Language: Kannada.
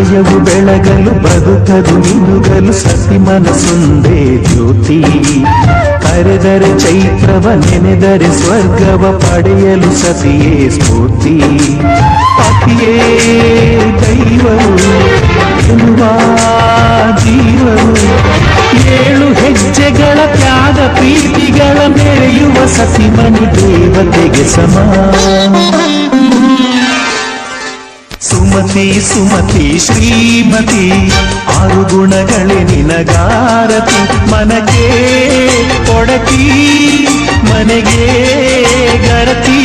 ಹೃದಯವು ಬೆಳಗಲು ಬದುಕದು ಮಿನುಗಲು ಸತಿ ಮನಸ್ಸೊಂದೇ ಜ್ಯೋತಿ. ಕರೆದರೆ ಚೈತ್ರವ ನೆನೆದರೆ ಸ್ವರ್ಗವ ಪಡೆಯಲು ಸತಿಯೇ ಸ್ಫೂರ್ತಿ. ಪತಿಯೇ ದೈವವು ಎನ್ನುವ ಜೀವವು, 7 ಹೆಜ್ಜೆಗಳ ತ್ಯಾಗ ಪ್ರೀತಿಗಳ ಮೆರೆಯುವ ಸತಿಮಣಿ ದೇವತೆಗೆ ಸಮ. ಸುಮತಿ ಸುಮತಿ ಶ್ರೀಮತಿ 6 ಗುಣಗಳೇ ನಿನಗಾರತಿ. ಮನಕ್ಕೆ ಕೊಡತಿ ಮನೆಗೆ ಗರತಿ.